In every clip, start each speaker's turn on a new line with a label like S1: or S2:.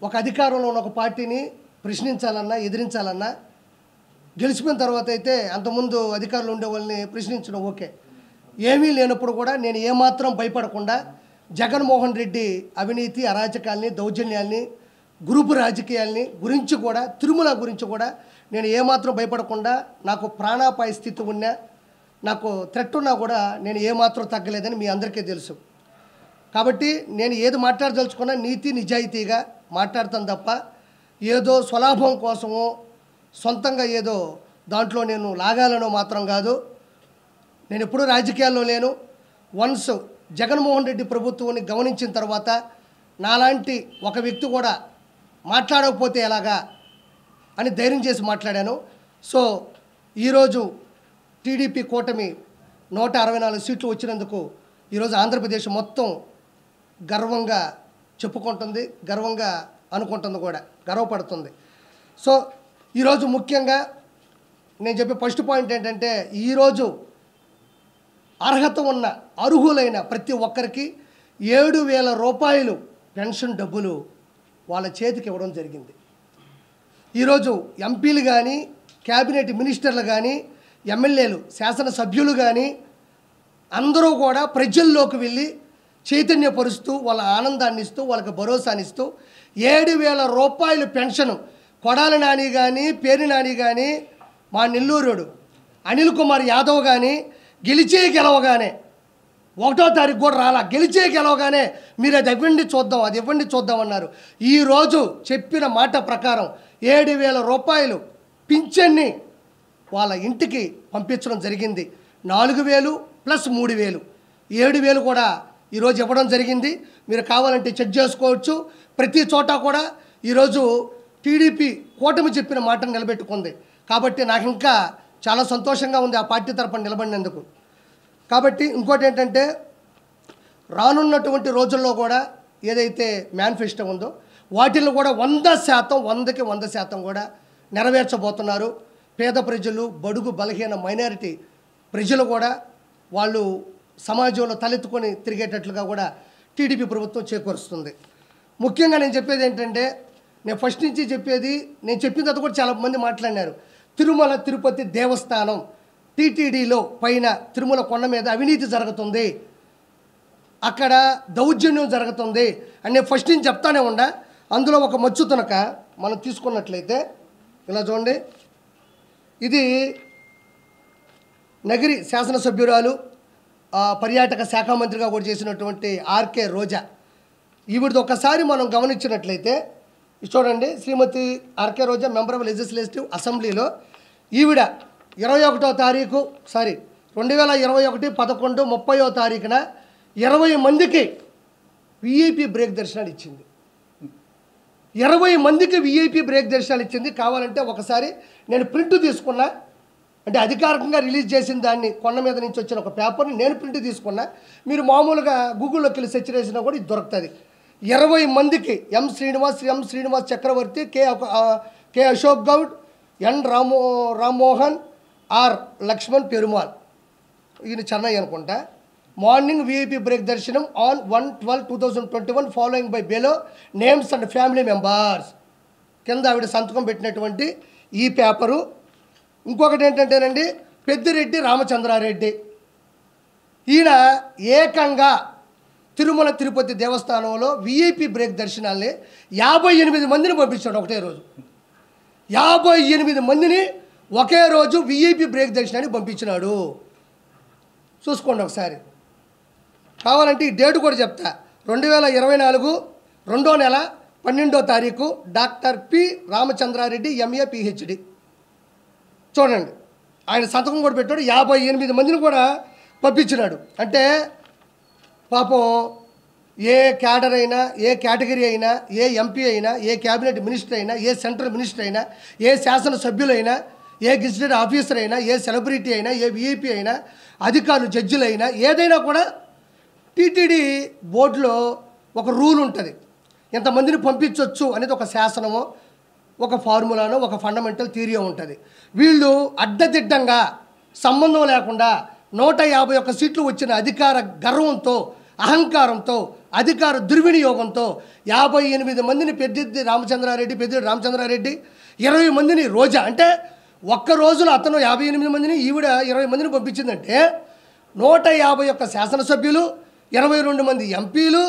S1: ఒక అధికారంలో ఉన్న ఒక పార్టీని ప్రశ్నించాలన్నా ఎదిరించాలన్నా గెలిచిపోయిన తర్వాత అయితే అంతకుముందు అధికారులు ఉండే వాళ్ళని ప్రశ్నించడం ఓకే. ఏమీ లేనప్పుడు కూడా నేను ఏమాత్రం భయపడకుండా జగన్మోహన్ రెడ్డి అవినీతి అరాచకాల్ని దౌర్జన్యాల్ని గ్రూపు రాజకీయాల్ని గురించి కూడా తిరుమల గురించి కూడా నేను ఏమాత్రం భయపడకుండా నాకు ప్రాణాపాయ స్థితి ఉన్నా నాకు థ్రెట్ ఉన్నా కూడా నేను ఏమాత్రం తగ్గలేదని మీ అందరికీ తెలుసు. కాబట్టి నేను ఏది మాట్లాడదలుచుకున్నా నీతి నిజాయితీగా మాట్లాడతాను తప్ప ఏదో స్వలాభం కోసమో సొంతంగా ఏదో దాంట్లో నేను లాగాలనో మాత్రం కాదు. నేను ఎప్పుడూ రాజకీయాల్లో లేను. వన్స్ జగన్మోహన్ రెడ్డి ప్రభుత్వాన్ని గమనించిన తర్వాత నాలాంటి ఒక వ్యక్తి కూడా మాట్లాడకపోతే ఎలాగా అని ధైర్యం చేసి మాట్లాడాను. సో ఈరోజు టీడీపీ కూటమి 164 సీట్లు వచ్చినందుకు ఈరోజు ఆంధ్రప్రదేశ్ మొత్తం గర్వంగా చెప్పుకుంటుంది, గర్వంగా అనుకుంటుంది, కూడా గర్వపడుతుంది. సో ఈరోజు ముఖ్యంగా నేను చెప్పే ఫస్ట్ పాయింట్ ఏంటంటే ఈరోజు అర్హత ఉన్న అర్హులైన ప్రతి ఒక్కరికి 7,000 రూపాయలు పెన్షన్ డబ్బులు వాళ్ళ చేతికి ఇవ్వడం జరిగింది. ఈరోజు ఎంపీలు కానీ క్యాబినెట్ మినిస్టర్లు కానీ ఎమ్మెల్యేలు శాసనసభ్యులు కానీ అందరూ కూడా ప్రజల్లోకి వెళ్ళి చైతన్యపరుస్తూ వాళ్ళ ఆనందాన్ని ఇస్తూ వాళ్ళకి భరోసానిస్తూ 7,000 రూపాయలు పెన్షన్ కొడాలి నాని కానీ పేరు నాని కానీ మా నెల్లూరుడు అనిల్ కుమార్ యాదవ్ కానీ గెలవగానే 1వ తారీఖు కూడా రాలా, గెలవగానే మీరు అది ఇవ్వండి చూద్దాం అన్నారు. ఈరోజు చెప్పిన మాట ప్రకారం 7,000 రూపాయలు పింఛన్ని వాళ్ళ ఇంటికి పంపించడం జరిగింది. 4,000 ప్లస్ 3,000 7,000 కూడా ఈరోజు ఇవ్వడం జరిగింది. మీరు కావాలంటే చెక్ చేసుకోవచ్చు. ప్రతి చోట కూడా ఈరోజు టీడీపీ కూటమి చెప్పిన మాటను నిలబెట్టుకుంది. కాబట్టి నాకు ఇంకా చాలా సంతోషంగా ఉంది ఆ పార్టీ తరపున నిలబడినందుకు. కాబట్టి ఇంకోటి ఏంటంటే రానున్నటువంటి రోజుల్లో కూడా ఏదైతే మేనిఫెస్టో ఉందో వాటిల్లో కూడా 100%కి 100% కూడా నెరవేర్చబోతున్నారు. పేద ప్రజలు, బడుగు బలహీన మైనారిటీ ప్రజలు కూడా వాళ్ళు సమాజంలో తలెత్తుకొని తిరిగేటట్లుగా కూడా టీడీపీ ప్రభుత్వం చేకూరుస్తుంది. ముఖ్యంగా నేను చెప్పేది ఏంటంటే నేను ఫస్ట్ నుంచి చెప్పేది, నేను చెప్పిన తర్వాత కూడా చాలామంది మాట్లాడినారు. తిరుమల తిరుపతి దేవస్థానం టీటీడీలో పైన తిరుమల కొండ మీద అవినీతి జరుగుతుంది, అక్కడ దౌర్జన్యం జరుగుతుంది అని నేను ఫస్ట్ నుంచి చెప్తానే ఉండా. అందులో ఒక మచ్చు తునక మనం తీసుకున్నట్లయితే ఇలా చూడండి, ఇది నగిరి శాసనసభ్యురాలు పర్యాటక శాఖ మంత్రిగా కూడా చేసినటువంటి ఆర్కే రోజా. ఈవిడిది ఒకసారి మనం గమనించినట్లయితే చూడండి, Shrimati R K Roja member of legislative అసెంబ్లీలో ఈవిడ 2021 తారీఖున 20 మందికి విఐపి బ్రేక్ దర్శనాలు ఇచ్చింది. 20 మందికి విఐపి బ్రేక్ దర్శనాలు ఇచ్చింది. కావాలంటే ఒకసారి నేను ప్రింట్ తీసుకున్నా, అంటే అధికారికంగా రిలీజ్ చేసిన దాన్ని కొండ మీద నుంచి వచ్చిన ఒక పేపర్ని నేను ప్రింట్ తీసుకున్నా. మీరు మామూలుగా గూగుల్లోకి వెళ్ళి సెర్చ్ చేసినా కూడా ఇది దొరుకుతుంది. 20 మందికి M Srinivas Chakravarthi, K Ashok Goud, N Rammohan, R Lakshman Perumal, ఈయన చెన్నై అనుకుంటా. మార్నింగ్ విఐపి బ్రేక్ దర్శనం on 1/12/2021 following by below names and family members. కింద ఆవిడ సంతకం పెట్టినటువంటి ఈ పేపరు. ఇంకొకటి ఏంటంటేనండి, పెద్దిరెడ్డి రామచంద్రారెడ్డి, ఈయన ఏకంగా తిరుమల తిరుపతి దేవస్థానంలో విఐపి బ్రేక్ దర్శనాల్ని 58 మందిని పంపించాడు ఒకటే రోజు. 58 మందిని ఒకే రోజు విఐపి బ్రేక్ దర్శనాన్ని పంపించినాడు. చూసుకోండి ఒకసారి. కావాలంటే ఈ డేటు కూడా చెప్తా. 2024 2వ నెల 12వ తారీఖు doctor P Ramachandra Reddy MA PhD. చూడండి, ఆయన సంతకం కూడా పెట్టాడు. 58 మందిని కూడా పంపించినాడు. అంటే పాపం ఏ క్యాడర్ అయినా, ఏ కేటగిరీ అయినా, ఏ ఎంపీ అయినా, ఏ క్యాబినెట్ మినిస్టర్ అయినా, ఏ సెంట్రల్ మినిస్టర్ అయినా, ఏ శాసనసభ్యులైనా, ఏ గెజిటెడ్ ఆఫీసర్ అయినా, ఏ సెలబ్రిటీ అయినా, ఏ విఐపీ అయినా, అధికారులు జడ్జిలైనా ఏదైనా కూడా టీటీడీ బోర్డులో ఒక రూల్ ఉంటుంది. ఎంతమందిని పంపించవచ్చు అనేది ఒక శాసనమో, ఒక ఫార్ములానో, ఒక ఫండమెంటల్ థియరీ ఉంటుంది. వీళ్ళు అడ్డదిడ్డంగా సంబంధం లేకుండా 151 సీట్లు వచ్చిన అధికార గర్వంతో, అహంకారంతో అధికార దుర్వినియోగంతో 58 మందిని పెద్దిరెడ్డి రామచంద్రారెడ్డి 20 మందిని రోజా అంటే ఒక్క రోజులో అతను 58 మందిని ఈవిడ 20 మందిని పంపించిందంటే 151 శాసనసభ్యులు 22 మంది ఎంపీలు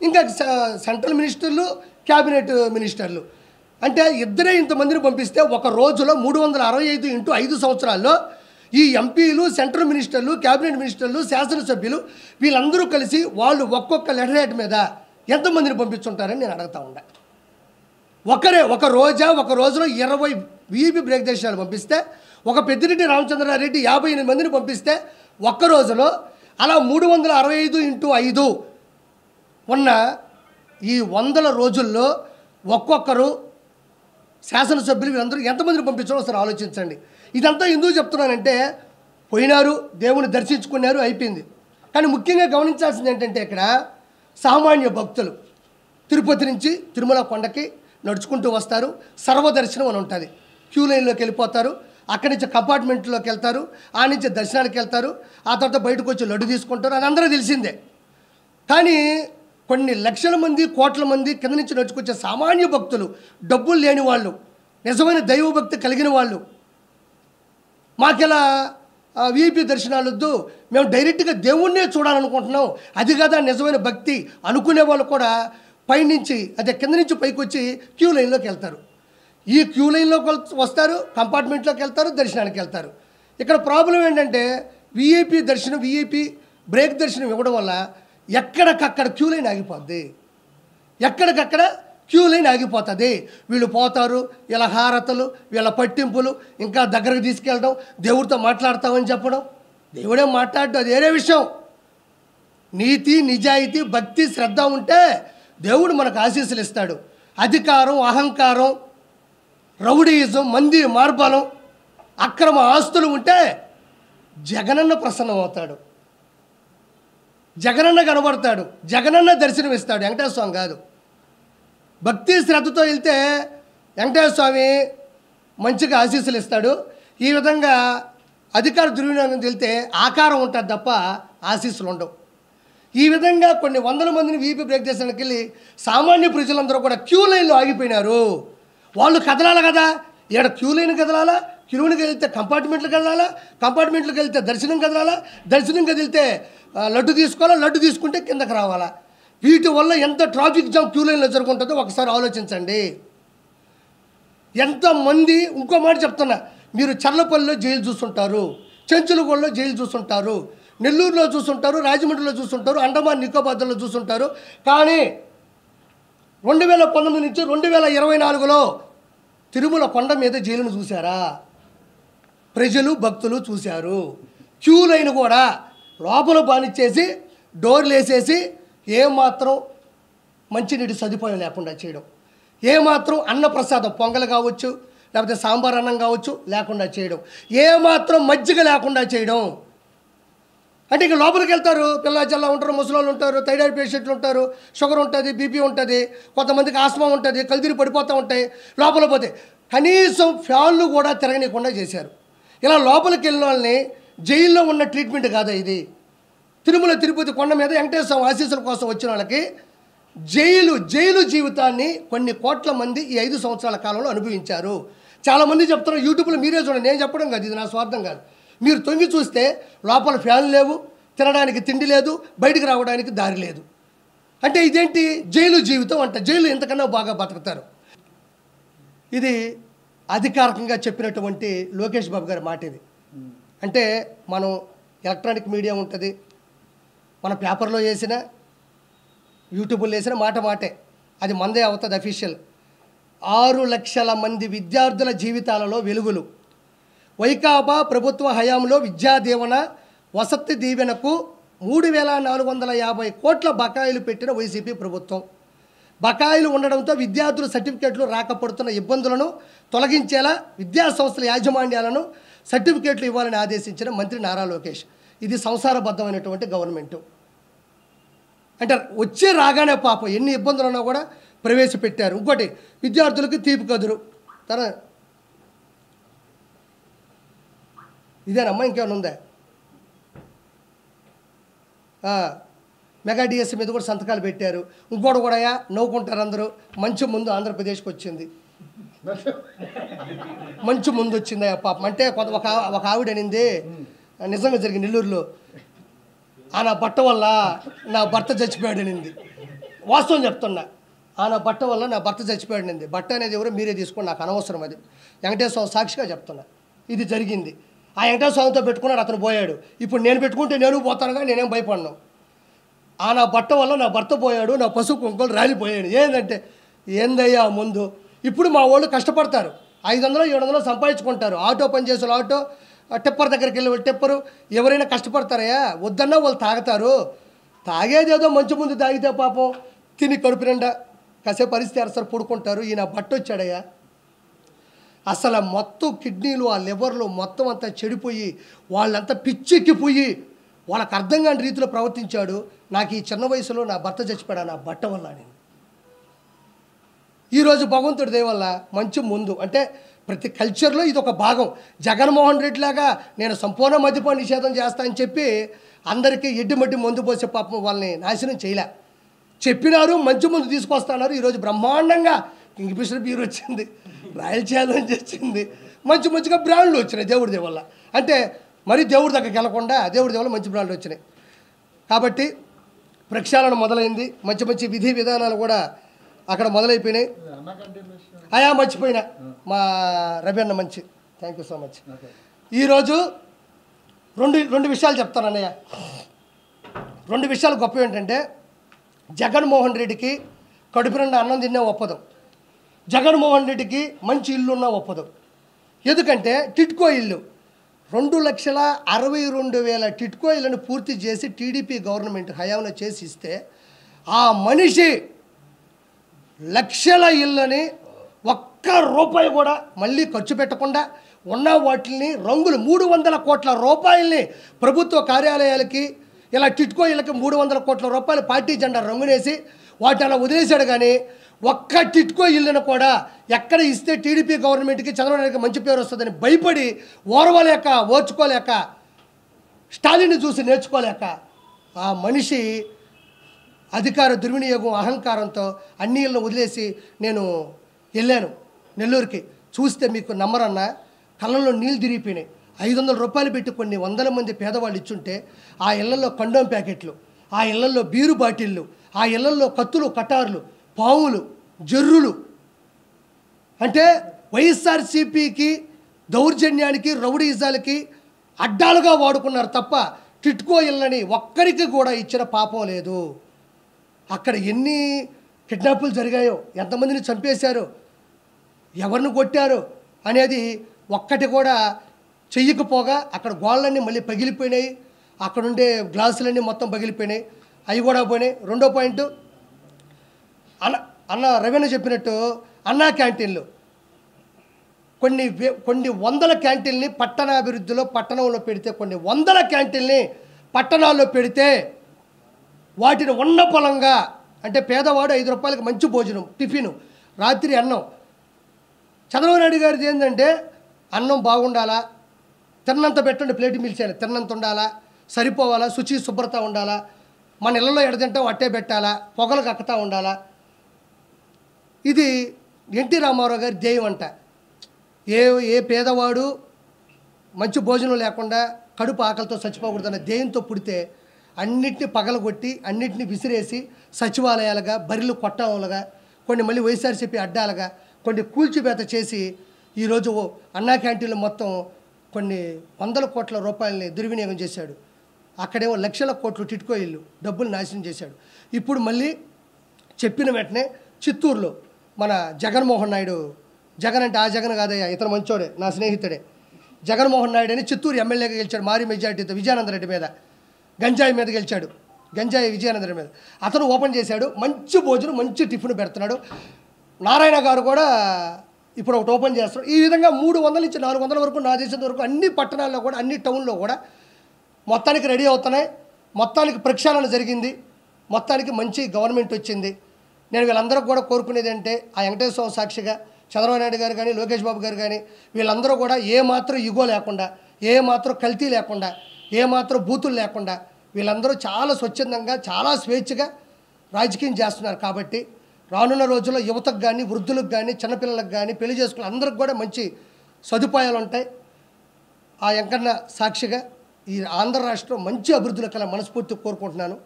S1: ఇంకా సెంట్రల్ మినిస్టర్లు క్యాబినెట్ మినిస్టర్లు అంటే ఇద్దరే ఇంతమందిని పంపిస్తే ఒక రోజులో 365 ఇంటూ 5 సంవత్సరాల్లో ఈ ఎంపీలు సెంట్రల్ మినిస్టర్లు క్యాబినెట్ మినిస్టర్లు శాసనసభ్యులు వీళ్ళందరూ కలిసి వాళ్ళు ఒక్కొక్క లెటర్ హెడ్ మీద ఎంతమందిని పంపించుంటారని నేను అడుగుతా ఉండా. ఒక రోజులో 20 వీపీ బ్రేక్ దేశాలు పంపిస్తే ఒక పెద్దిరెడ్డి రామచంద్రారెడ్డి 58 మందిని పంపిస్తే ఒక్క రోజులో అలా 365 ఇంటూ 5 ఉన్న ఈ 100 రోజుల్లో ఒక్కొక్కరు శాసనసభ్యులు వీళ్ళందరూ ఎంతమందిని పంపించారో ఒకసారి ఆలోచించండి. ఇదంతా ఎందుకు చెప్తున్నానంటే పోయినారు, దేవుని దర్శించుకున్నారు, అయిపోయింది. కానీ ముఖ్యంగా గమనించాల్సింది ఏంటంటే ఇక్కడ సామాన్య భక్తులు తిరుపతి నుంచి తిరుమల కొండకి నడుచుకుంటూ వస్తారు. సర్వదర్శనం అని ఉంటుంది. క్యూ లైన్లోకి వెళ్ళిపోతారు. అక్కడి నుంచి కంపార్ట్మెంట్లోకి వెళ్తారు. ఆ నుంచి దర్శనానికి వెళ్తారు. ఆ తర్వాత బయటకు వచ్చి లడ్డు తీసుకుంటారు. అది అందరూ తెలిసిందే. కానీ కొన్ని లక్షల మంది కోట్ల మంది కింద నుంచి నడుచుకొచ్చే సామాన్య భక్తులు, డబ్బులు లేని వాళ్ళు, నిజమైన దైవభక్తి కలిగిన వాళ్ళు, మాకెలా వీఐపీ దర్శనాలు వద్దు, మేము డైరెక్ట్గా దేవుణ్ణే చూడాలనుకుంటున్నాం, అది కదా నిజమైన భక్తి అనుకునే వాళ్ళు కూడా పైనుంచి అదే కింద నుంచి పైకి వచ్చి క్యూ లైన్లోకి వెళ్తారు. ఈ క్యూ లైన్లోకి వస్తారు, కంపార్ట్మెంట్లోకి వెళ్తారు, దర్శనానికి వెళ్తారు. ఇక్కడ ప్రాబ్లం ఏంటంటే వీఐపీ బ్రేక్ దర్శనం ఇవ్వడం వల్ల ఎక్కడికక్కడ క్యూ లైన్ ఆగిపోద్ది. ఎక్కడికక్కడ క్యూ లైన్ ఆగిపోతుంది. వీళ్ళు పోతారు, వీళ్ళ హారతలు, వీళ్ళ పట్టింపులు, ఇంకా దగ్గరకు తీసుకెళ్ళడం, దేవుడితో మాట్లాడతామని చెప్పడం. దేవుడే మాట్లాడడం అది వేరే విషయం. నీతి నిజాయితీ భక్తి శ్రద్ధ ఉంటే దేవుడు మనకు ఆశీస్సులు ఇస్తాడు. అధికారం అహంకారం రౌడీయిజం మంది మార్బలం అక్రమ ఆస్తులు ఉంటే జగనన్న ప్రసన్నమవుతాడు, జగనన్న కనబడతాడు, జగనన్న దర్శనం ఇస్తాడు. వెంకటేశ్వర స్వామి కాదు. భక్తి శ్రద్ధతో వెళ్తే వెంకటేశ్వర స్వామి మంచిగా ఆశీస్సులు ఇస్తాడు. ఈ విధంగా అధికార దుర్వినియోగం వెళ్తే ఆకారం ఉంటుంది తప్ప ఆశీస్సులు ఉండవు. ఈ విధంగా కొన్ని వందల మందిని వీపీ బ్రేక్ చేసడానికి వెళ్ళి సామాన్య ప్రజలందరూ కూడా క్యూ లైన్లో ఆగిపోయినారు. వాళ్ళు కదలాలి కదా, ఇక్కడ క్యూ లైన్ కదలాలా, క్యూలోకి వెళ్తే కంపార్ట్మెంట్లకు కదలాలా, కంపార్ట్మెంట్లకు వెళ్తే దర్శనం కదలాలా, దర్శనం కదిలితే లడ్డు తీసుకోవాలా, లడ్డు తీసుకుంటే కిందకి రావాలా. వీటి వల్ల ఎంత ట్రాఫిక్ జామ్ క్యూ లైన్లో జరుగుతుంటుందో ఒకసారి ఆలోచించండి. ఎంతమంది, ఇంకో మాట చెప్తున్నా, మీరు చర్లపల్లిలో జైలు చూస్తుంటారు, చెంచులగూడలో జైలు చూస్తుంటారు, నెల్లూరులో చూస్తుంటారు, రాజమండ్రిలో చూస్తుంటారు, అండమాన్ నికోబార్లో చూస్తుంటారు. కానీ 2019 నుంచి 2024లో తిరుమల కొండ మీద జైలును చూశారా? ప్రజలు భక్తులు చూశారు. క్యూ లైన్ కూడా లోపల బానిచ్చేసి డోర్లు వేసేసి ఏమాత్రం మంచినీటి సదుపాయం లేకుండా చేయడం, ఏమాత్రం అన్నప్రసాదం పొంగల్ కావచ్చు, లేకపోతే సాంబార్ అన్నం కావచ్చు లేకుండా చేయడం, ఏమాత్రం మజ్జిగ లేకుండా చేయడం. అంటే ఇక లోపలికి వెళ్తారు, పిల్ల జల్లా ఉంటారు, ముసలోళ్ళు ఉంటారు, థైరాయిడ్ పేషెంట్లు ఉంటారు, షుగర్ ఉంటుంది, బీపీ ఉంటుంది, కొంతమందికి ఆస్మా ఉంటుంది, కలుదిరి పడిపోతూ ఉంటాయి. లోపల పోతే కనీసం ఫ్యాన్లు కూడా తిరగనీయకుండా చేశారు. ఇలా లోపలికి వెళ్ళిన వాళ్ళని జైల్లో ఉన్న ట్రీట్మెంట్ కాదా ఇది? తిరుమల తిరుపతి కొండ మీద వెంకటేశ్వర ఆశీస్సుల కోసం వచ్చిన వాళ్ళకి జైలు జీవితాన్ని కొన్ని కోట్ల మంది ఈ 5 సంవత్సరాల కాలంలో అనుభవించారు. చాలామంది చెప్తున్నారు, యూట్యూబ్లో మీరే చూడండి, నేను చెప్పడం కాదు, ఇది నా స్వార్థం కాదు. మీరు తొంగి చూస్తే లోపల ఫ్యాన్లు లేవు, తినడానికి తిండి లేదు, బయటికి రావడానికి దారి లేదు. అంటే ఇదేంటి జైలు జీవితం అంట. జైలు ఎంతకన్నా బాగా బతుకుతారు. ఇది అధికారికంగా చెప్పినటువంటి లోకేష్ బాబు గారి మాట ఇది. అంటే మనం ఎలక్ట్రానిక్ మీడియా ఉంటుంది, మన పేపర్లో వేసిన యూట్యూబ్లో వేసిన మాటే, అది మందే అవుతుంది అఫీషియల్. 6 లక్షల మంది విద్యార్థుల జీవితాలలో వెలుగులు. వైకాపా ప్రభుత్వ హయాంలో విద్యా దీవెన వసతి దీవెనకు 3,450 కోట్ల బకాయిలు పెట్టిన వైసీపీ ప్రభుత్వం. బకాయిలు ఉండడంతో విద్యార్థుల సర్టిఫికేట్లు రాకపోతున్న ఇబ్బందులను తొలగించేలా విద్యాసంస్థల యాజమాన్యాలను సర్టిఫికేట్లు ఇవ్వాలని ఆదేశించిన మంత్రి నారా లోకేష్. ఇది సంసారబద్ధమైనటువంటి గవర్నమెంటు. అంటే వచ్చే రాగానే పాపం ఎన్ని ఇబ్బందులు ఉన్నా కూడా ప్రవేశపెట్టారు. ఇంకోటి విద్యార్థులకు తీపి కదురు ఇదేనమ్మా, ఇంకేమైనా ఉందా? మెగా డిఎస్సి మీద కూడా సంతకాలు పెట్టారు. ఇంకోటి కూడా నవ్వుకుంటారు అందరూ. మంచి ముందు ఆంధ్రప్రదేశ్కి వచ్చింది, మంచి ముందు వచ్చింది పాపం. అంటే ఒక ఆవిడ అనింది, నిజంగా జరిగింది నెల్లూరులో, నా బట్ట వల్ల నా భర్త చచ్చిపోయాడు అనింది. వాస్తవం చెప్తున్నా, నా బట్ట వల్ల నా భర్త చచ్చిపోయాడు అనింది. బట్ట అనేది ఎవరో మీరే తీసుకోండి, నాకు అనవసరం. అది వెంకటేశ్వర సాక్షిగా చెప్తున్నా, ఇది జరిగింది. ఆ వెంకటేశ్వర స్వామితో పెట్టుకున్నాడు, అతను పోయాడు. ఇప్పుడు నేను పెట్టుకుంటే నేను పోతానుగా, నేనేం భయపడను. నా బట్ట వల్ల నా భర్త పోయాడు, నా పసుపు కుంకులు రాలిపోయాడు. ఏంటంటే ఏందయ్యా ముందు. ఇప్పుడు మా వాళ్ళు కష్టపడతారు, 500-700 సంపాదించుకుంటారు. ఆటో పనిచేసే ఆటో, టిప్పర్ దగ్గరికి వెళ్ళి టిప్పరు, ఎవరైనా కష్టపడతారయ్యా. వద్దన్నా వాళ్ళు తాగుతారు. తాగేదేదో మంచి ముందు తాగితే పాపం తిని కడుపు నిండా కాసేపు పరిస్థితి అరసరి పడుకుంటారు. ఈయన బట్ట వచ్చాడయ్యా, అసలు మొత్తం కిడ్నీలు, ఆ లివర్లు మొత్తం అంతా చెడిపోయి వాళ్ళంతా పిచ్చెక్కిపోయి వాళ్ళకి అర్థం కాని రీతిలో ప్రవర్తించాడు. నాకు ఈ చిన్న వయసులో నా భర్త చచ్చిపోయాడు నా బట్ట వల్ల. నేను ఈరోజు భగవంతుడి దయ వల్ల మంచి ముందు, అంటే ప్రతి కల్చర్లో ఇది ఒక భాగం. జగన్మోహన్ రెడ్డి లాగా నేను సంపూర్ణ మద్యపాన నిషేధం చేస్తా అని చెప్పి అందరికీ ఎడ్డిమడ్డి మందు పోసే పాపం వాళ్ళని నాశనం చేయలే. చెప్పినారు, మంచి ముందు తీసుకొస్తున్నారు. ఈరోజు బ్రహ్మాండంగా కింగ్ఫిషర్ బీర్ వచ్చింది, రాయల్ ఛాలెంజ్ వచ్చింది, మంచిగా బ్రాండ్లు వచ్చినాయి దేవుడి దయ వల్ల. అంటే మరి దేవుడి దగ్గరికి వెళ్ళకుండా దేవుడి దయ వల్ల మంచి బ్రాండ్లు వచ్చినాయి. కాబట్టి ప్రక్షాళన మొదలైంది. మంచి విధి విధానాలు కూడా అక్కడ మొదలైపోయినాయి. మర్చిపోయినా మా రవి అన్న మంచి, థ్యాంక్ యూ సో మచ్. ఈరోజు రెండు విషయాలు చెప్తాను అన్నయ్య. 2 విషయాలు గొప్ప ఏంటంటే, జగన్మోహన్ రెడ్డికి కడుపు నిండా అన్నం తిన్నా ఒప్పదు, జగన్మోహన్ రెడ్డికి మంచి ఇల్లు ఉన్నా ఒప్పదు. ఎందుకంటే టిట్కో ఇల్లు 2,62,000 టిట్కో ఇళ్ళను పూర్తి చేసి టీడీపీ గవర్నమెంట్ హయాంలో చేసి ఇస్తే, ఆ మనిషి లక్షల ఇళ్ళని ఒక్క రూపాయి కూడా మళ్ళీ ఖర్చు పెట్టకుండా ఉన్న వాటిని రంగులు 300 కోట్ల రూపాయలని ప్రభుత్వ కార్యాలయాలకి, ఇలా టిట్కో ఇళ్ళకి 300 కోట్ల రూపాయలు పార్టీ జెండా రంగునేసి వాటి అలా వదిలేశాడు. కానీ ఒక్క టిట్కో ఇళ్ళను కూడా ఎక్కడ ఇస్తే టీడీపీ గవర్నమెంట్కి, చంద్రబాబు నాయుడుకి మంచి పేరు వస్తుందని భయపడి ఓర్వలేక, ఓర్చుకోలేక, స్టాలిన్ని చూసి నేర్చుకోలేక ఆ మనిషి అధికార దుర్వినియోగం, అహంకారంతో అన్ని ఇళ్ళను వదిలేసి నేను వెళ్ళాను నెల్లూరుకి. చూస్తే మీకు నమ్మరన్నా, కళ్ళల్లో నీళ్ళు తిరిగిపోయినాయి. 500 రూపాయలు పెట్టి కొన్ని 100 మంది పేదవాళ్ళు ఇచ్చుంటే ఆ ఇళ్లలో కండోమ్ ప్యాకెట్లు, ఆ ఇళ్లలో బీరు బాటిళ్ళు, ఆ ఇళ్లలో కత్తులు, కటార్లు, పాములు, జర్రులు. అంటే వైఎస్ఆర్సీపీకి దౌర్జన్యానికి, రౌడీజాలకి అడ్డాలుగా వాడుకున్నారు తప్ప టిట్కో ఇళ్ళని ఒక్కరికి కూడా ఇచ్చిన పాపం లేదు. అక్కడ ఎన్ని కిడ్నాపులు జరిగాయో, ఎంతమందిని చంపేశారో, ఎవరిని కొట్టారో అనేది ఒక్కటి కూడా చెయ్యకపోగా అక్కడ గోళ్ళన్నీ మళ్ళీ పగిలిపోయినాయి, అక్కడుండే గ్లాసులన్నీ మొత్తం పగిలిపోయినాయి, అవి కూడా పోయినాయి. రెండో పాయింట్, అన్న రవీణ చెప్పినట్టు అన్నా క్యాంటీన్లు కొన్ని వందల క్యాంటీన్ని పట్టణాభివృద్ధిలో, పట్టణంలో పెడితే, కొన్ని వందల క్యాంటీన్ని పట్టణాల్లో పెడితే వాటిని ఉన్న పొలంగా, అంటే పేదవాడు 5 రూపాయలకి మంచి భోజనం, టిఫిను, రాత్రి అన్నం. చంద్రబాబు నాయుడు గారిది ఏంటంటే అన్నం బాగుండాలా, తిన్నంత పెట్టండి, ప్లేట్ మిల్చేయాలి, తిన్నంత ఉండాలా, సరిపోవాలా, శుచి శుభ్రత ఉండాలా, మన ఇళ్ళలో ఎడతింటాం అట్టే పెట్టాలా, పొగలు కక్కుతా ఉండాలా. ఇది ఎన్టీ రామారావు గారి ధ్యేయం అంట. ఏ పేదవాడు మంచి భోజనం లేకుండా కడుపు ఆకలితో చచ్చిపోకూడదన్న ధ్యేయంతో పుడితే అన్నిటిని పగలగొట్టి, అన్నిటిని విసిరేసి సచివాలయాలుగా, బరిలు కొట్టాలుగా, కొన్ని మళ్ళీ వైఎస్ఆర్సీపీ అడ్డాలుగా, కొన్ని కూల్చివేత చేసి ఈరోజు అన్నా క్యాంటీన్లు మొత్తం కొన్ని 100 కోట్ల రూపాయలని దుర్వినియోగం చేశాడు. అక్కడేమో లక్షల కోట్లు టిట్కో ఇల్లు డబ్బులు నాశనం చేశాడు. ఇప్పుడు మళ్ళీ చెప్పిన వెంటనే చిత్తూరులో మన జగన్మోహన్ నాయుడు, జగన్ అంటే ఆ జగన్ కాదయ్యా, ఇతను మంచోడే, నా స్నేహితుడే, జగన్మోహన్ నాయుడు అని చిత్తూరు ఎమ్మెల్యేగా గెలిచాడు భారీ మెజార్టీతో, విజయానందరెడ్డి మీద, గంజాయి మీద గెలిచాడు, గంజాయి విజయానందరెడ్డి మీద. అతను ఓపెన్ చేశాడు, మంచి భోజనం, మంచి టిఫిన్ పెడుతున్నాడు. నారాయణ గారు కూడా ఇప్పుడు ఒకటి ఓపెన్ చేస్తారు. ఈ విధంగా 300 నుంచి 400 వరకు, నా దేశం వరకు అన్ని పట్టణాల్లో కూడా, అన్ని టౌన్లో కూడా మొత్తానికి రెడీ అవుతున్నాయి. మొత్తానికి ప్రక్షాళన జరిగింది, మొత్తానికి మంచి గవర్నమెంట్ వచ్చింది. నేను వీళ్ళందరూ కూడా కోరుకునేది అంటే, ఆ వెంకటేశ్వర సాక్షిగా చంద్రబాబు నాయుడు గారు కానీ, లోకేష్ బాబు గారు కానీ, వీళ్ళందరూ కూడా ఏ మాత్రం ఇగో లేకుండా, ఏ మాత్రం కల్తీ లేకుండా, ఏ మాత్రం బూతులు లేకుండా వీళ్ళందరూ చాలా స్వచ్ఛందంగా చాలా స్వేచ్ఛగా రాజకీయం చేస్తున్నారు. కాబట్టి రానున్న రోజుల్లో యువతకు కానీ వృద్ధులకు కానీ చిన్నపిల్లలకు కానీ పెళ్లి చేసుకున్న అందరికి కూడా మంచి సదుపాయాలు ఉంటాయి. ఆ వెంకన్న సాక్షిగా ఈ ఆంధ్ర రాష్ట్రం మంచి అభివృద్ధిలో కల మనస్ఫూర్తి కోరుకుంటున్నాను.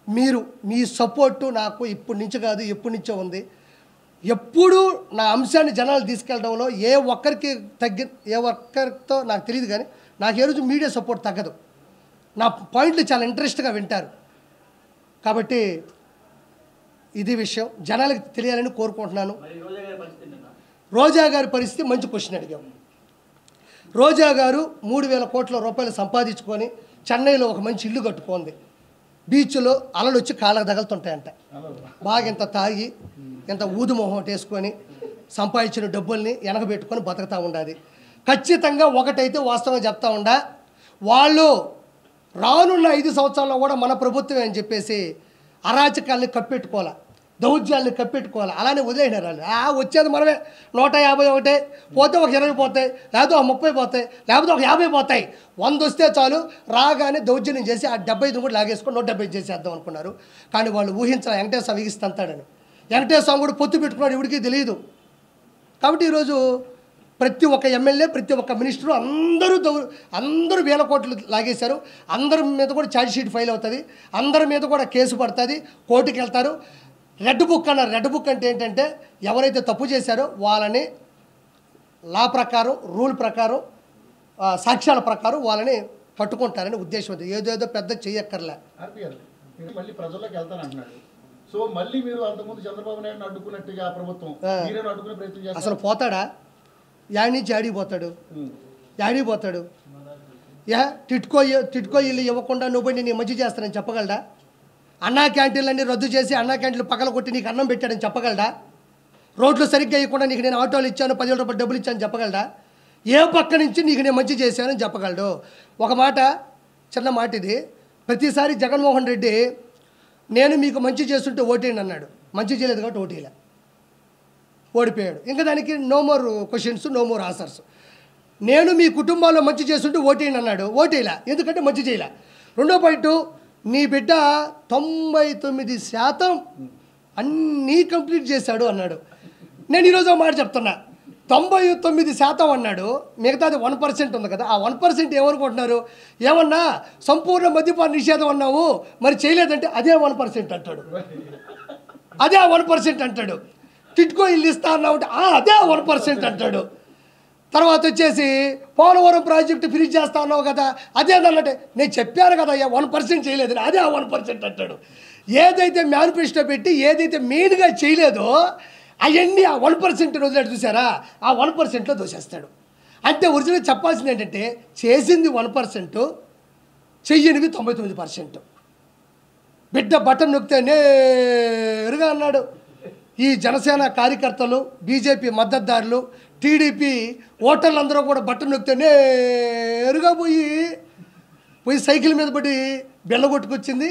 S1: మీరు మీ సపోర్టు నాకు ఇప్పటి నుంచి కాదు ఎప్పటి నుంచో ఉంది. ఎప్పుడూ నా అంశాన్ని జనాలు తీసుకెళ్ళడంలో ఏ ఒక్కరితో నాకు తెలియదు, కానీ నాకు ఏ రోజు మీడియా సపోర్ట్ తగ్గదు. నా పాయింట్లు చాలా ఇంట్రెస్ట్గా వింటారు. కాబట్టి ఇది విషయం జనాలకు తెలియాలని కోరుకుంటున్నాను. రోజా గారి పరిస్థితి మంచి క్వశ్చన్ అడిగాం. రోజా గారు 3,000 కోట్ల రూపాయలు సంపాదించుకొని చెన్నైలో ఒక మంచి ఇల్లు కట్టుకుంది. బీచ్లో అలలు వచ్చి కాళ్ళకు తగులుతుంటాయంట. బాగా ఇంత తాగి ఇంత ఊదుమొహం వేసుకొని సంపాదించిన డబ్బుల్ని వెనకబెట్టుకొని బతుకుతూ ఉండాలి. ఖచ్చితంగా ఒకటైతే వాస్తవం చెప్తా ఉండా, వాళ్ళు రానున్న 5 సంవత్సరాల్లో కూడా మన ప్రభుత్వం అని చెప్పేసి అరాచకాల్ని కప్పెట్టుకోవాలి, దౌర్జాల్ని కప్పెట్టుకోవాలి. అలానే వదిలేసినారు వాళ్ళు. వచ్చేది మనమే 151 పోతే ఒక 20 పోతాయి, లేకపోతే ఒక 30 పోతాయి, లేకపోతే ఒక 50 పోతాయి. 100 వస్తే చాలు రాగానే దౌర్జన్యం చేసి ఆ 75 కూడా లాగేసుకొని 170 చేసేద్దాం అనుకున్నారు. కానీ వాళ్ళు ఊహించాలి వెంకటేశ్వర స్వామి ఇస్తాంతాడని. వెంకటేశ్వర స్వామి కూడా పొత్తు పెట్టుకున్నాడు, ఇవిడికి తెలియదు. కాబట్టి ఈరోజు ప్రతి ఒక్క ఎమ్మెల్యే ప్రతి ఒక్క మినిస్టరు అందరూ 1,000 కోట్లు లాగేశారు. అందరి మీద కూడా ఛార్జ్ షీట్ ఫైల్ అవుతుంది, అందరి మీద కూడా కేసు పడుతుంది, కోర్టుకి వెళ్తారు. రెడ్ బుక్ అన్నారు. రెడ్ బుక్ అంటే ఏంటంటే ఎవరైతే తప్పు చేశారో వాళ్ళని లా ప్రకారం రూల్ ప్రకారం సాక్ష్యాల ప్రకారం వాళ్ళని పట్టుకుంటారని ఉద్దేశం. ఏదేదో పెద్ద చెయ్యక్కర్లే.
S2: మళ్ళీ ప్రజల్లోకి వెళ్తానంటున్నాడు. సో మళ్ళీ మీరు అంతకుముందు చంద్రబాబు నాయుడు అడ్డుకున్నట్టుగా ప్రభుత్వం అడ్డుకునే ప్రయత్నం చేస్తారు.
S1: అసలు పోతాడా? యాడి నుంచి యాడిపోతాడు? టిట్కో ఇల్లు ఇవ్వకుండా నువ్వు నేను మంచి చేస్తానని చెప్పగలడా? అన్నా క్యాంటీన్లన్నీ రద్దు చేసి అన్నా క్యాంటీన్లు పక్కన కొట్టి నీకు అన్నం పెట్టాడని చెప్పగలడా? రోడ్లు సరిగ్గా ఇవ్వకుండా నీకు నేను ఆటోలు ఇచ్చాను, 10,000 రూపాయలు డబ్బులు ఇచ్చాను చెప్పగలడా? ఏ పక్క నుంచి నీకు నేను మంచి చేశానని చెప్పగలడు? ఒక మాట, చిన్న మాట ఇది. ప్రతిసారి జగన్మోహన్ రెడ్డి నేను మీకు మంచి చేస్తుంటే ఓటేయండి అన్నాడు. మంచి చేయలేదు కాబట్టి ఓటేయలే, ఓడిపోయాడు. ఇంకా దానికి no more questions, no more answers. నేను మీ కుటుంబాల్లో మంచి చేస్తుంటే ఓటేయండి అన్నాడు, ఓటేయలే, ఎందుకంటే మంచి చేయలే. రెండో పాయింట్, నీ బిడ్డ 99% అన్నీ కంప్లీట్ చేశాడు అన్నాడు. నేను ఈరోజు మాట చెప్తున్నా, 99% అన్నాడు, మిగతాది 1% ఉంది కదా. ఆ 1% ఏమనుకుంటున్నారు? ఏమన్నా సంపూర్ణ మద్యపాన నిషేధం అన్నావు, మరి చేయలేదంటే అదే 1% అంటాడు, అదే 1% అంటాడు. టిట్కో ఇల్లు ఇస్తా అన్నావు అంటే అదే 1% అంటాడు. తర్వాత వచ్చేసి పోలవరం ప్రాజెక్టు ఫ్రీజ్ చేస్తా అన్నావు కదా, అదేంటంటే నేను చెప్పాను కదా 1% చేయలేదని, అదే 1% అంటాడు. ఏదైతే మేనిఫెస్టో పెట్టి ఏదైతే మెయిన్గా చేయలేదో అవన్నీ ఆ 1% వదిలేడు చూసారా, ఆ 1%లో దోసేస్తాడు. అంటే ఒరిజినల్ చెప్పాల్సింది ఏంటంటే చేసింది 1%, చెయ్యనివి 99%. బిడ్డ బటన్ నొక్కితే నేరుగా అన్నాడు. ఈ జనసేన కార్యకర్తలు, బీజేపీ మద్దతుదారులు, టీడీపీ ఓటర్లందరూ కూడా బటన్ నొక్కితే నేరుగా పోయి సైకిల్ మీద పడి బెల్ల కొట్టుకొచ్చింది.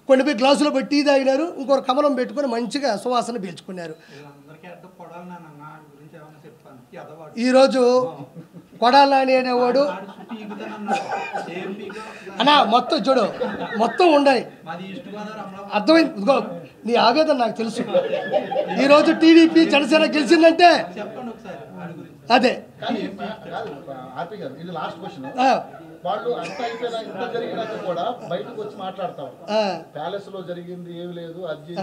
S1: కొన్ని పోయి గ్లాసులో పెట్టి టీ తాగినారు, ఇంకొక కమలం పెట్టుకొని మంచిగా సువాసన పీల్చుకున్నారు. ఈరోజు కొడాలి నాని అనేవాడు అన్నా మొత్తం చూడు, మొత్తం ఉన్నాయి, అర్థమైంది. ఇదిగో నీ ఆవేదన నాకు తెలుసు. ఈరోజు టీడీపీ జనసేన గెలిచిందంటే అదే.
S2: వాళ్ళు అంతా అయిపోయినా ఇంత జరిగినాక కూడా బయటకు వచ్చి మాట్లాడతాం, ప్యాలెస్ లో జరిగింది ఏమి లేదు, అది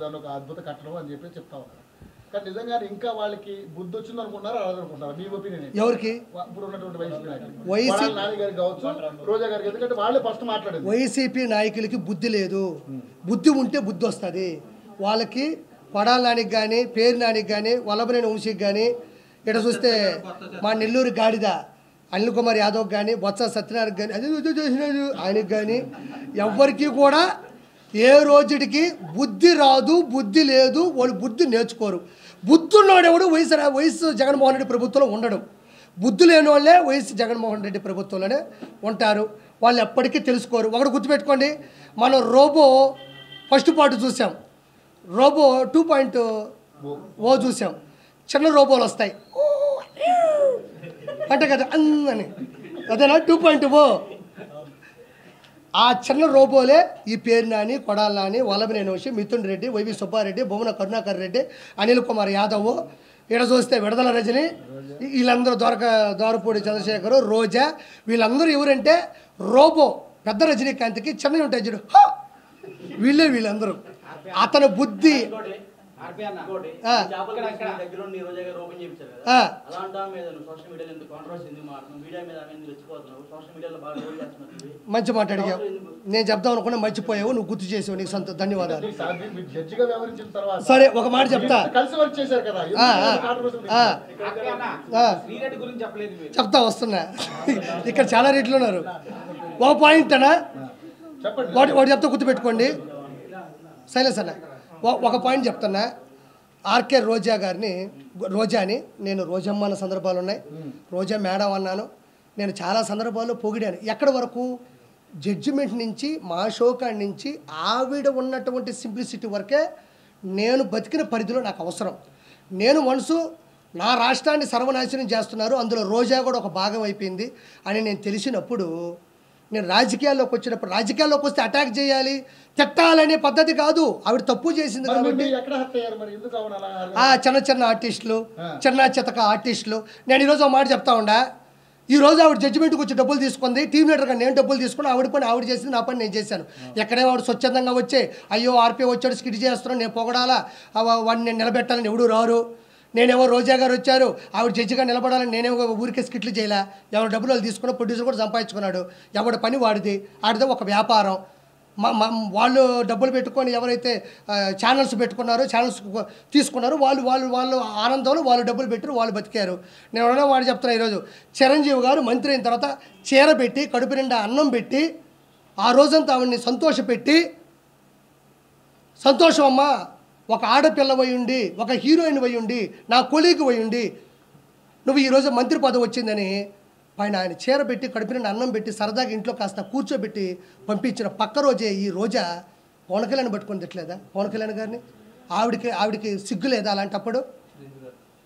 S2: దాని ఒక అద్భుత కట్టడం అని చెప్పి చెప్తా ఉన్నారు. కానీ నిజంగా ఇంకా వాళ్ళకి బుద్ధి వచ్చింది అనుకుంటున్నారా అనుకుంటున్నారా? మీ ఒపీనియన్ ఎవరికి? ఇప్పుడు ఉన్నటువంటి వైసీపీ నాయకులు కావచ్చు, రోజా గారికి, ఎందుకంటే వాళ్ళే ఫస్ట్ మాట్లాడేది.
S1: వైసీపీ నాయకులకి బుద్ధి లేదు. బుద్ధి ఉంటే బుద్ధి వస్తుంది వాళ్ళకి. కొడాలి నానికి కానీ, పేరు నానికి కానీ, వల్లభనేని వంశీకి కానీ, ఇక్కడ చూస్తే మా నెల్లూరు గాడిద అనిల్ కుమార్ యాదవ్ కానీ, బొత్స సత్యనారాయణ కానీ, అది చేసినాడు ఆయనకి కానీ, ఎవరికి కూడా ఏ రోజుడికి బుద్ధి రాదు, బుద్ధి లేదు, వాళ్ళు బుద్ధి నేర్చుకోరు. బుద్ధి ఉన్నవాడెవడు వైఎస్ జగన్మోహన్ రెడ్డి ప్రభుత్వంలో ఉండడం. బుద్ధి లేని వాళ్ళే వైఎస్ జగన్మోహన్ రెడ్డి ప్రభుత్వంలోనే ఉంటారు. వాళ్ళు ఎప్పటికీ తెలుసుకోరు. ఒకటి గుర్తుపెట్టుకోండి, మనం రోబో ఫస్ట్ పార్ట్ చూసాం, రోబో 2.0 చూసాం. చిన్న రోబోలు వస్తాయి అంటే కదా అని, అదేనా 2.0. ఆ చిన్న రోబోలే ఈ పేరు నాని, కొడాల నాని, వల్లభనేని వంశీ, మిథున్ రెడ్డి, వైవి సుబ్బారెడ్డి, బొమ్మన కరుణాకర్ రెడ్డి, అనిల్ కుమార్ యాదవ్, ఇక్కడ చూస్తే విడుదల రజని, వీళ్ళందరూ ద్వారపూడి చంద్రశేఖర్, రోజా, వీళ్ళందరూ ఎవరంటే రోబో. పెద్ద రజనీకాంత్కి చిన్నవి ఉంటాయి చూడు, వీళ్ళందరూ. అతని బుద్ధి మంచి మాట అడిగావు. నేను చెప్దాం అనుకున్నా మర్చిపోయావు, నువ్వు గుర్తు చేసావు, నీకు ధన్యవాదాలు. సరే ఒక మాట చెప్తా, చెప్తా వస్తున్నా. ఇక్కడ చాలా రేట్లు ఉన్నారు. ఒక పాయింట్ అన్నా వాడు చెప్తా, గుర్తుపెట్టుకోండి. సైలెన్స్ అన్న, ఒక పాయింట్ చెప్తున్నా. ఆర్కే రోజాని నేను రోజమ్మ అన్న సందర్భాలు ఉన్నాయి, రోజా మేడం అన్నాను. నేను చాలా సందర్భాల్లో పొగిడాను. ఎక్కడి వరకు జడ్జిమెంట్ నుంచి, మా షోకాడి నుంచి ఆవిడ ఉన్నటువంటి సింప్లిసిటీ వరకే నేను బతికిన పరిధిలో నాకు అవసరం. నేను మనసు నా రాష్ట్రాన్ని సర్వనాశనం చేస్తున్నారు, అందులో రోజా కూడా ఒక భాగం అయిపోయింది అని నేను తెలిసినప్పుడు, నేను రాజకీయాల్లోకి వచ్చినప్పుడు, రాజకీయాల్లోకి వస్తే అటాక్ చేయాలి, తిట్టాలనే పద్ధతి కాదు. ఆవిడ తప్పు చేసింది కాబట్టి చిన్న ఆర్టిస్టులు, చిన్న చితక ఆర్టిస్టులు. నేను ఈరోజు ఒక మాట చెప్తా ఉండా, ఈరోజు ఆవిడ జడ్జిమెంట్కి వచ్చి డబ్బులు తీసుకుంది, టీమ్ లీడర్గా నేను డబ్బులు తీసుకుని ఆవిడ పని ఆవిడ చేసింది, నా పని నేను చేశాను. ఎక్కడే వాడు స్వచ్ఛందంగా వచ్చే అయ్యో ఆర్పీ వచ్చాడు స్కిట్ చేస్తున్నాను, నేను పొగడాలా, వాడిని నేను నిలబెట్టాలని ఎవడు రారు. నేనేమో రోజా గారు వచ్చారు ఆవిడ జడ్జిగా నిలబడాలని నేనేమో ఊరికే స్కిట్లు చేయలే. ఎవరు డబ్బులు వాళ్ళు తీసుకున్నా, ప్రొడ్యూసర్ కూడా సంపాదించుకున్నాడు. ఎవడి పని వాడిది, ఆడితే ఒక వ్యాపారం. వాళ్ళు డబ్బులు పెట్టుకొని ఎవరైతే ఛానల్స్ పెట్టుకున్నారో, ఛానల్స్ తీసుకున్నారో వాళ్ళు ఆనందంలో వాళ్ళు డబ్బులు పెట్టారు, వాళ్ళు బతికారు. నేను ఎవరైనా వాడు చెప్తున్నా, ఈరోజు చిరంజీవి గారు మంత్రి అయిన తర్వాత చీర పెట్టి, కడుపు నిండా అన్నం పెట్టి, ఆ రోజంతా ఆవిడని సంతోషపెట్టి, సంతోషం అమ్మా, ఒక ఆడపిల్ల ఉండి, ఒక హీరోయిన్ ఉండి, నా కొలీగ్ ఉండి, నువ్వు ఈరోజు మంత్రి పదవి వచ్చిందని పైన ఆయన చీర పెట్టి, కడుపున అన్నం పెట్టి, సరదాగా ఇంట్లో కాస్త కూర్చోబెట్టి పంపించిన పక్క రోజే ఈ రోజా పవన్ కళ్యాణ్ పట్టుకొని తిట్టలేదా? పవన్ కళ్యాణ్ గారిని ఆవిడికి సిగ్గు లేదా? అలాంటప్పుడు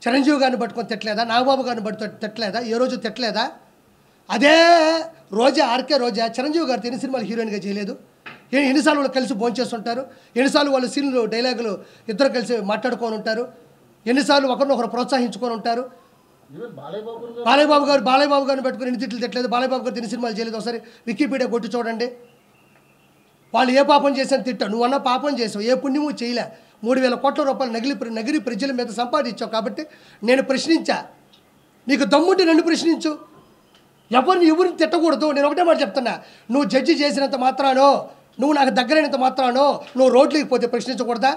S1: చిరంజీవి గారిని పట్టుకొని తిట్టలేదా? నాగబాబు గారిని పట్టుకొని తిట్టలేదా? ఏ రోజు తిట్టలేదా? అదే రోజా, ఆర్కే రోజా చిరంజీవి గారితో ఎన్ని సినిమాలు హీరోయిన్గా చేయలేదు? ఎన్నిసార్లు వాళ్ళు కలిసి భోంచేస్తుంటారు, ఎన్నిసార్లు వాళ్ళు సీన్లు డైలాగులు ఇద్దరు కలిసి మాట్లాడుకొని ఉంటారు, ఎన్నిసార్లు ఒకరినొకరు ప్రోత్సహించుకొని ఉంటారు. బాలయ్యబాబు గారిని పెట్టుకుని ఎన్ని తిట్లు తిట్టలేదు, బాలయ్యబాబు గారు ఎన్ని సినిమాలు చేయలేదు? ఒకసారి వికీపీడియా కొట్టి చూడండి. వాళ్ళు ఏ పాపం చేశాను తిట్టా, నువ్వన్నా పాపం చేసావు, ఏ పుణ్యము చేయలే. 3,000 కోట్ల రూపాయలు నగిరి ప్రజల మీద సంపాదించావు కాబట్టి నేను ప్రశ్నించా. నీకు దమ్ముంటే నన్ను ప్రశ్నించు, ఎవరిని తిట్టకూడదు. నేను ఒకటే మాట చెప్తున్నా, నువ్వు జడ్జి చేసినంత మాత్రానో, నువ్వు నాకు దగ్గరైనంత మాత్రానో నువ్వు రోడ్లకి పోతే ప్రశ్నించకూడదా?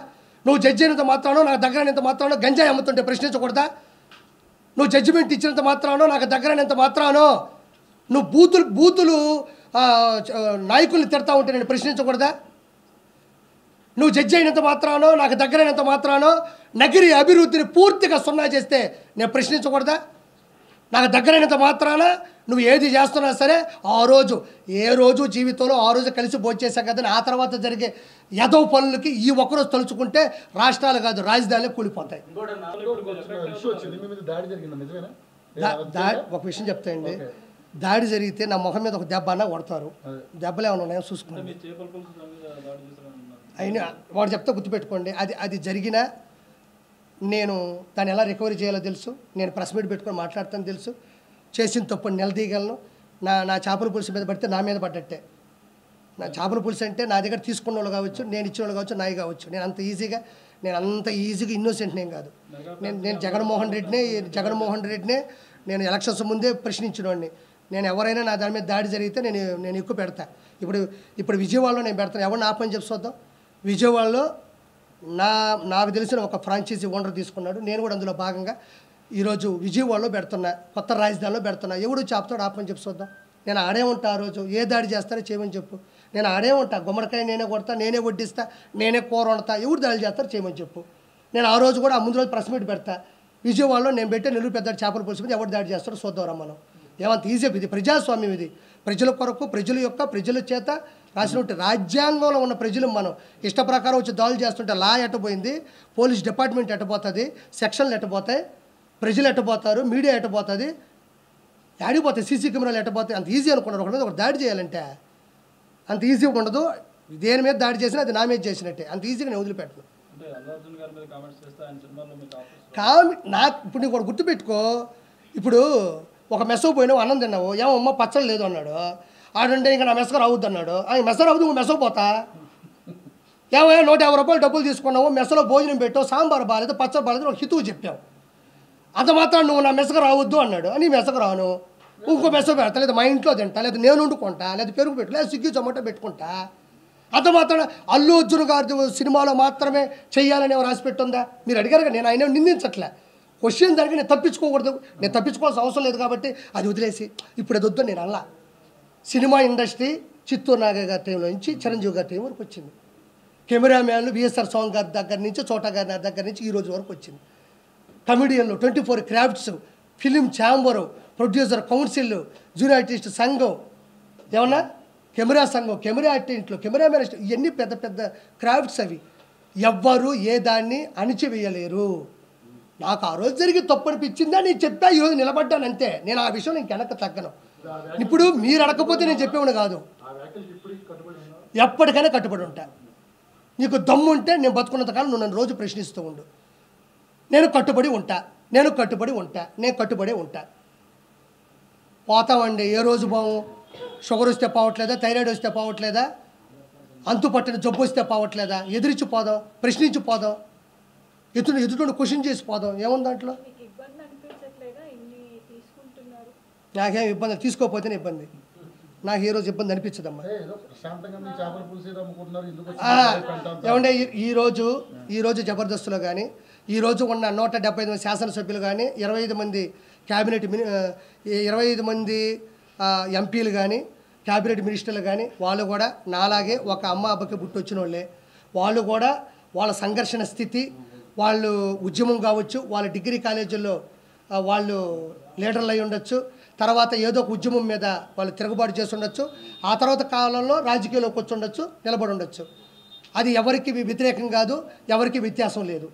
S1: నువ్వు జడ్జి అయినంత మాత్రానో, నాకు దగ్గరైనంత మాత్రానో గంజాయి అమ్ముతుంటే ప్రశ్నించకూడదా? నువ్వు జడ్జిమెంట్ ఇచ్చినంత మాత్రానో, నాకు దగ్గరైనంత మాత్రానో నువ్వు బూతులు నాయకుల్ని తిడతా ఉంటే నేను ప్రశ్నించకూడదా? నువ్వు జడ్జి అయినంత మాత్రానో, నాకు దగ్గరైనంత మాత్రానో నగిరి అభివృద్ధిని పూర్తిగా సున్నా చేస్తే నేను ప్రశ్నించకూడదా? నాకు దగ్గరైనంత మాత్రాన నువ్వు ఏది చేస్తున్నా సరే ఏ రోజు జీవితంలో ఆ రోజు కలిసి భోంచేసాం కదా, ఆ తర్వాత జరిగే యదవ పనులకి ఈ ఒక్కరోజు తలుచుకుంటే రాష్ట్రాలు కాదు రాజధానులు కూలిపోతాయి. ఒక విషయం చెప్తాయండి, దాడి జరిగితే నా మొహం మీద ఒక దెబ్బ అన్నా కొడతారు, దెబ్బలు ఏమైనా ఉన్నాయో చూసుకున్నాను. అయినా వాడు చెప్తే గుర్తుపెట్టుకోండి, అది జరిగినా నేను దాన్ని ఎలా రికవరీ చేయాలో తెలుసు, నేను ప్రెస్ మీట్ పెట్టుకొని మాట్లాడతాను తెలుసు, చేసిన తప్పు నిలదీయగలను. నా చేపల పులుసు మీద పడితే నా మీద పడ్డట్టే. నా చేపల పులుసు అంటే నా దగ్గర తీసుకున్న వాళ్ళు కావచ్చు, నేను ఇచ్చిన వాళ్ళు కావచ్చు, నాయి కావచ్చు. నేను అంత ఈజీగా ఇన్నోసెంట్ నేను కాదు. నేను జగన్మోహన్ రెడ్డినే నేను ఎలక్షన్స్ ముందే ప్రశ్నించినవాడిని. నేను ఎవరైనా నా దాని మీద దాడి జరిగితే నేను ఎక్కువ పెడతా. ఇప్పుడు విజయవాడలో నేను పెడతాను, ఎవరిని ఆపని చెప్పి చూద్దాం. విజయవాడలో నాకు తెలిసిన ఒక ఫ్రాంచైజీ ఓనర్ తీసుకున్నాడు, నేను కూడా అందులో భాగంగా ఈరోజు విజయవాడలో పెడుతున్నా, కొత్త రాజధానిలో పెడుతున్నా. ఎవడు చాపుతాడు ఆపని చెప్పి చూద్దాం. నేను ఆడే ఉంటా, ఆ రోజు ఏ దాడి చేస్తారో చేయమని చెప్పు. నేను ఆడే ఉంటా, గుమ్మడికాయ నేనే కొడతా, నేనే వడ్డిస్తా, నేనే కూర వండుతా, ఎవరు దాడి చేస్తారో చేయమని చెప్పు. నేను ఆ రోజు కూడా ఆ ముందు రోజు ప్రెస్ మీట్ పెడతా. విజయవాడలో నేను పెట్టే నెల్లూరు పెద్ద చేపల పులుసు మీద ఎవరు దాడి చేస్తారో చూద్దాం రమ్మనం. ఏమంత ఈజీ? ఇది ప్రజాస్వామ్యం, ఇది ప్రజల కొరకు, ప్రజల చేత రాసినట్టు రాజ్యాంగంలో ఉన్న ప్రజలు మనం ఇష్ట ప్రకారం వచ్చి దాడులు చేస్తుంటే లా ఎట్టబోయింది, పోలీస్ డిపార్ట్మెంట్ ఎట్టబోతుంది, సెక్షన్లు ఎట్టబోతాయి, ప్రజలు ఎట్టబోతారు, మీడియా ఎట్టబోతుంది, ఆడిపోతాయి, సీసీ కెమెరాలు ఎట్టబోతాయి. అంత ఈజీ అనుకున్నారు. ఒక దాడి చేయాలంటే అంత ఈజీగా ఉండదు. దేని మీద దాడి చేసినా అది నా మీద చేసినట్టే, అంత ఈజీగా నేను వదిలిపెట్టను. నాకు ఇప్పుడు నీకు కూడా గుర్తుపెట్టుకో, ఇప్పుడు ఒక మెస్సకు పోయినావు, అన్నం తిన్నావు, ఏమమ్మా పచ్చడి లేదు అన్నాడు, ఆడంటే ఇంకా నా మెస్సకు రావద్దు అన్నాడు. మెస్స రావద్దు, నువ్వు మెస్సకు పోతా, ఏమయ్యా 150 రూపాయలు డబ్బులు తీసుకున్నావు, మెస్సలో భోజనం పెట్టావు, సాంబార్ బాగాలేదు, పచ్చడి బాగాలేదు, ఒక హితువు చెప్పావు, అంత మాత్రం నువ్వు నా మెస్సకు రావద్దు అన్నాడు. నీ మెస్సకు రాను, ఇంకో మెస్స పెడతా, లేదా మా ఇంట్లో తింటా, లేదా నేను వండుకుంటా, లేదా పెరుగు పెట్టు, లేదా స్విగ్గీ జొమాటో పెట్టుకుంటా. అంత మాత్రం అల్లు అర్జున్ గారి సినిమాలో మాత్రమే చెయ్యాలని ఎవరు రాసి పెట్టుందా? మీరు అడిగారు, నేను ఆయన నిందించట్లే. క్వశ్చన్ దానికి నేను తప్పించుకోకూడదు, నేను తప్పించుకోవాల్సిన అవసరం లేదు కాబట్టి అది వదిలేసి ఇప్పుడు అది వద్దు నేను అలా. సినిమా ఇండస్ట్రీ చిత్తూరు నాగయ్య గారి టైంలో నుంచి చిరంజీవి గారి టైం వరకు వచ్చింది. కెమెరామ్యాన్లు విఎస్ఆర్ స్వామి గారి దగ్గర నుంచి, చోటా గారి దగ్గర నుంచి ఈ రోజు వరకు వచ్చింది. కమెడియన్లు, 24 crafts, film chamber, producer council, junior artist సంఘం, ఏమన్నా కెమెరా సంఘం, కెమెరా ఆర్టిస్టులు, కెమెరామెన్, ఇవన్నీ పెద్ద పెద్ద క్రాఫ్ట్స్. అవి ఎవ్వరు ఏ దాన్ని అణిచివేయలేరు. నాకు ఆ రోజు జరిగి తప్పు అనిపించిందా నేను చెప్పా, ఈరోజు నిలబడ్డాను అంతే. నేను ఆ విషయం నేను వెనక్కి తగ్గను. ఇప్పుడు మీరు అడగకపోతే నేను చెప్పేవాడు కాదు, ఎప్పటికైనా కట్టుబడి ఉంటా. నీకు దమ్ము ఉంటే నేను బతుకున్నంత కాలం నువ్వు నన్ను రోజు ప్రశ్నిస్తూ ఉండు. నేను కట్టుబడి ఉంటా, నేను కట్టుబడి ఉంటా, నేను కట్టుబడి ఉంటా. పోతామండి, ఏ రోజు బావు. షుగర్ వస్తే పోవట్లేదా, థైరాయిడ్ వస్తే పోవట్లేదా, అంతు పట్టిన జబ్బు వస్తే పోవట్లేదా, ఎదిరించి పోదాం, ప్రశ్నించి పోదాం, ఎదుటి క్వశ్చన్ చేసి పోదాం, ఏముంది దాంట్లో? నాకేం ఇబ్బంది, తీసుకోకపోతేనే ఇబ్బంది, నాకు ఏ రోజు ఇబ్బంది అనిపించదమ్మా. ఏమంటే ఈరోజు జబర్దస్త్లో కానీ, ఈరోజు ఉన్న 175 మంది శాసనసభ్యులు కానీ, 25 మంది క్యాబినెట్ 25 మంది ఎంపీలు కానీ, క్యాబినెట్ మినిస్టర్లు కానీ, వాళ్ళు కూడా నాలాగే ఒక అమ్మ అబ్బకి పుట్టి వచ్చిన వాళ్ళే. వాళ్ళు కూడా వాళ్ళ సంఘర్షణ స్థితి, వాళ్ళు ఉద్యమం కావచ్చు, వాళ్ళ డిగ్రీ కాలేజీల్లో వాళ్ళు లీడర్లు అయి ఉండొచ్చు, తర్వాత ఏదో ఒక ఉద్యమం మీద వాళ్ళు తిరుగుబాటు చేసి ఉండొచ్చు, ఆ తర్వాత కాలంలో రాజకీయాల్లోకి వచ్చి ఉండొచ్చు, నిలబడి ఉండొచ్చు. అది ఎవరికి వ్యతిరేకం కాదు, ఎవరికి వ్యత్యాసం లేదు.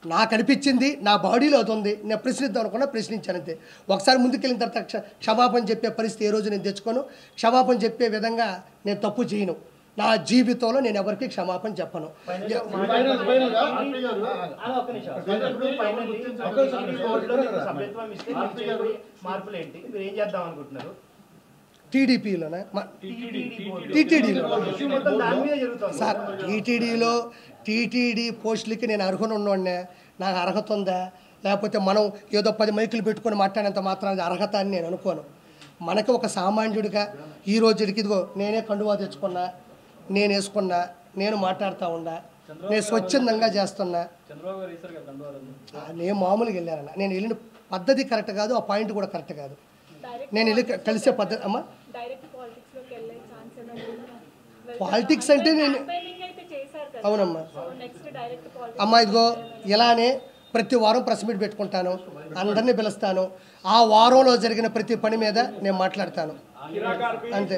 S1: నాకు అనిపించింది, నా బాడీలో అది ఉంది, నేను ప్రశ్నిద్దాం అనుకున్నా, ప్రశ్నించానంతే. ఒకసారి ముందుకెళ్ళిన తర్వాత క్షమాపణ చెప్పే పరిస్థితి ఏ రోజు నేను తెచ్చుకోను. క్షమాపణ చెప్పే విధంగా నేను తప్పు చేయను. నా జీవితంలో నేను ఎవరికి క్షమాపణ చెప్పను. టీడీపీలోనే టీటీడీలో సార్, టీటీడీ పోస్టులకి నేను అర్హుని ఉన్నోడినే. నాకు అర్హత ఉందా, లేకపోతే మనం ఏదో 10 మైకులు పెట్టుకొని మాట్లాడేంత మాత్రం అది అర్హత అని నేను అనుకోను. మనకి ఒక సామాన్యుడిగా ఈ రోజుకి ఇదిగో నేనే కండువా తెచ్చుకున్నా, నేను వేసుకున్నా, నేను మాట్లాడుతూ ఉన్నా, నేను స్వచ్ఛందంగా చేస్తున్నా. నేను మామూలుగా వెళ్ళానన్న, నేను వెళ్ళిన పద్ధతి కరెక్ట్ కాదు, ఆ పాయింట్ కూడా కరెక్ట్ కాదు. నేను వెళ్ళి కలిసే పద్ధతి అమ్మా. పాలిటిక్స్ అంటే నేను అవునమ్మా అమ్మా, ఇదిగో ఇలానే ప్రతి వారం ప్రెస్ మీట్ పెట్టుకుంటాను, అందరినీ పిలుస్తాను, ఆ వారంలో జరిగిన ప్రతి పని మీద నేను మాట్లాడతాను అంతే.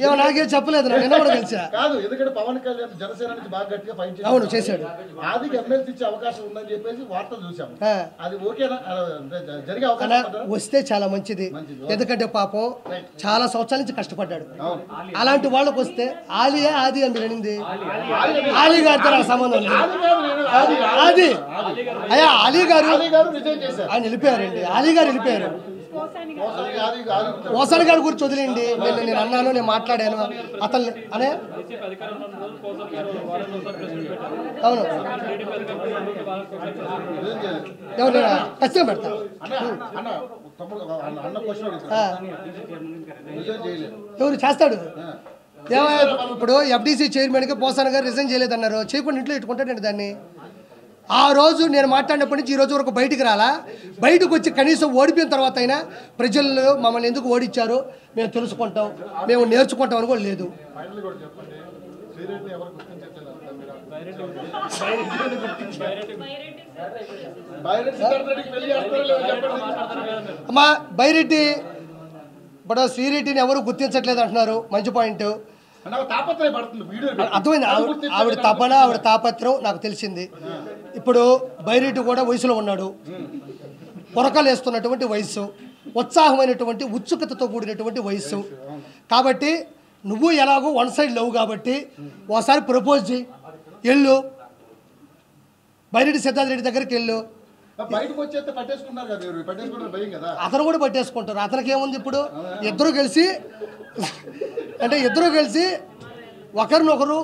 S1: ఏమో నాకేం చెప్పలేదు, నిన్న కూడా కలిసా.
S2: ఎందుకంటే పవన్ కళ్యాణ్ జనసేన నుంచి బాగా గట్టిగా ఫైట్ చేశాడు.
S1: అవును చేశాడు.
S2: ఆదికి ఎమ్మెల్సీ ఇచ్చే అవకాశం ఉందని చెప్పేసి వార్తలు చూసాం. అది ఓకేనా? జరిగే అవకాశం
S1: వస్తే చాలా మంచిది, ఎందుకంటే పాపం చాలా సంవత్సరాల నుంచి కష్టపడ్డాడు. అలాంటి వాళ్ళకి వస్తే ఆలియా ఆది అని వెళ్ళింది, ఆలీ గారితో నాకు సంబంధం లేదు. ఆది అయ్యా ఆలీ గారు ఆయన వెళ్ళిపోయారండి, ఆలీ గారు వెళ్ళిపోయారు. ఓసారి గారి గురించి వదిలేండి, నేను అన్నాను, నేను మాట్లాడాను అతను అనే. అవును ఎవరు ఖచ్చితంగా పెడతా. ఎవరు చేస్తాడు? ఇప్పుడు ఎఫ్డీసీ చైర్మన్గా పోసాన గారు రిజైన్ చేయలేదన్నారు, చేయకుండా ఇంట్లో ఇట్టుకుంటాడండి దాన్ని. ఆ రోజు నేను మాట్లాడినప్పటి నుంచి ఈ రోజు వరకు బయటికి రాలా. బయటకు వచ్చి కనీసం ఓడిపోయిన తర్వాత అయినా ప్రజలు మమ్మల్ని ఎందుకు ఓడించారో మేము తెలుసుకుంటాం, మేము నేర్చుకుంటాం అని కూడా లేదు. అమ్మా బైరెడ్డి, ఇప్పుడు శ్రీరెడ్డిని ఎవరు గుర్తించట్లేదు అంటున్నారు, మంచి పాయింట్. అర్థమైంది, ఆవిడ తపన, ఆవిడ తాపత్రం నాకు తెలిసింది. ఇప్పుడు బైరెడ్డి కూడా వయసులో ఉన్నాడు, పొరకలు వేస్తున్నటువంటి వయసు. ఉత్సాహమైనటువంటి ఉత్సుకతతో కూడినటువంటి వయస్సు. కాబట్టి నువ్వు ఎలాగో వన్ సైడ్ లవ్ కాబట్టి ఒకసారి ప్రపోజ్ చేయి, వెళ్ళు బైరెడ్డి సిద్ధార్థ రెడ్డి దగ్గరికి వెళ్ళు.
S2: బయటకు వచ్చేస్తే పట్టేసుకున్నారు కదా, పట్టేసుకుంటారు భయం కదా.
S1: అతను కూడా పట్టేసుకుంటారు. అతనికి ఏముంది ఇప్పుడు, ఇద్దరు కలిసి అంటే ఇద్దరు కలిసి ఒకరినొకరు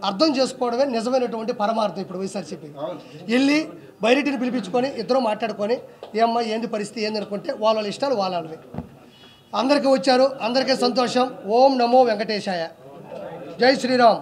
S1: అర్థం చేసుకోవడమే నిజమైనటువంటి పరమార్థం. ఇప్పుడు వైఎస్ఆర్సీపీ వెళ్ళి బైరెడ్డిని పిలిపించుకొని ఇద్దరు మాట్లాడుకొని ఏమ్మా ఏంది పరిస్థితి ఏంది అనుకుంటే వాళ్ళ ఇష్టాలు వాళ్ళవి. అందరికీ వచ్చారు, అందరికీ సంతోషం. ఓం నమో వెంకటేశాయ. జై శ్రీరామ్.